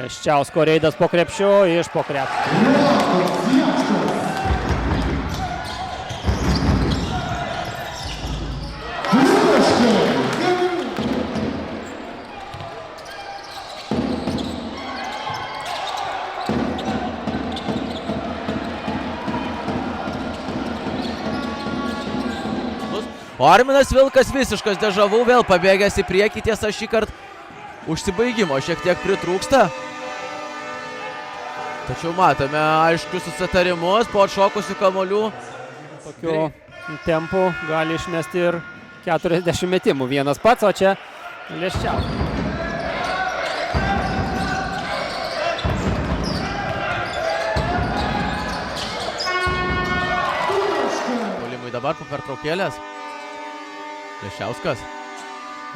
Leščiausko reidas po krepšiu, iš po krepšio. Arminas Vilkas visiškas dežavų, vėl pabėgęs į priekį, tiesa šį kartą užsibaigimo šiek tiek pritrūksta. Tačiau matome aiškius susitarimus po atšokusių kamuolių. Tokiu tempu gali išmesti ir 40 metimų vienas pats, o čia Leščiauskas. Puolimui dabar po pertraukėlės. Leščiauskas.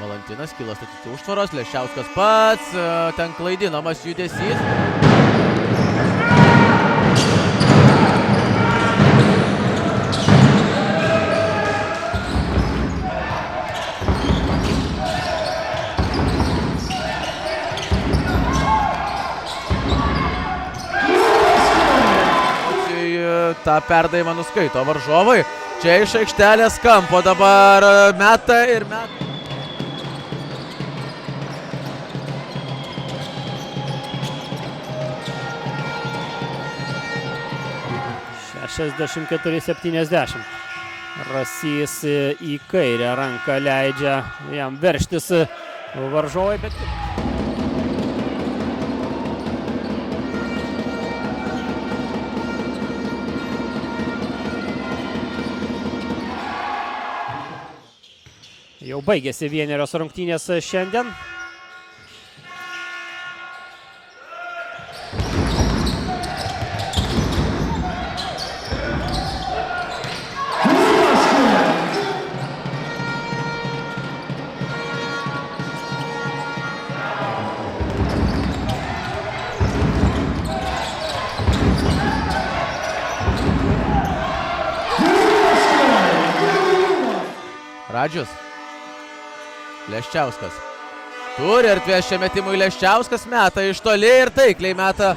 Valantinas kyla statyti užtvaros. Leščiauskas pats. Ten klaidinamas judesys. tą perdavimą nuskaito varžovai. Čia iš aikštelės kampo dabar meta ir meta. (64-70). Rasys į kairę ranką leidžia jam veržtis varžovai, bet... Jau baigėsi vienerios rungtynės šiandien. Radžius. Leščiauskas. Turi erdvės šiam metimui. Leščiauskas meta iš toli ir taikliai meta.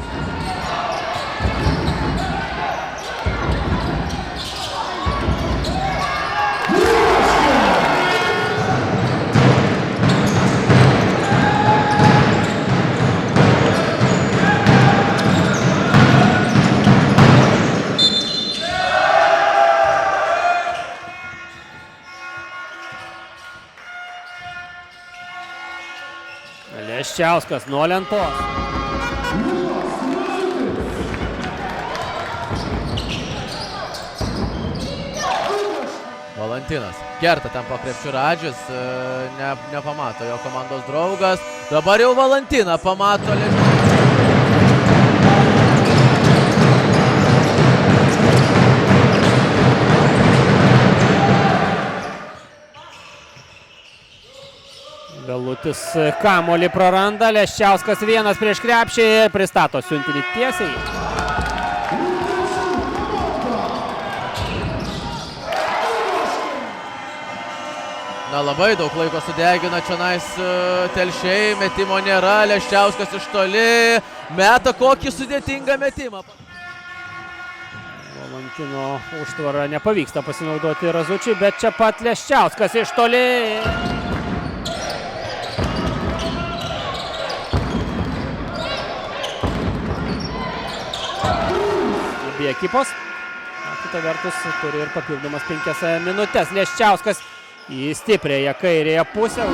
Leščiauskas nuo lentos. Valantinas. Kerta ten po krepšiu Radžius. Nepamato jo komandos draugas. Dabar jau Valantiną pamato Leščiauskas. Belutis kamuolį praranda, Leščiauskas vienas prieš krepšį, pristato siuntinį tiesiai. Na, labai daug laiko sudegina čionais telšiai, metimo nėra, Leščiauskas iš toli, meta kokį sudėtingą metimą. Valantino užtvarą nepavyksta pasinaudoti Razučiui, bet čia pat Leščiauskas iš toli. Abi ekipos. Kita vertus turi ir papildomas 5 minutės. Leščiauskas į stipriąją kairėje pusę.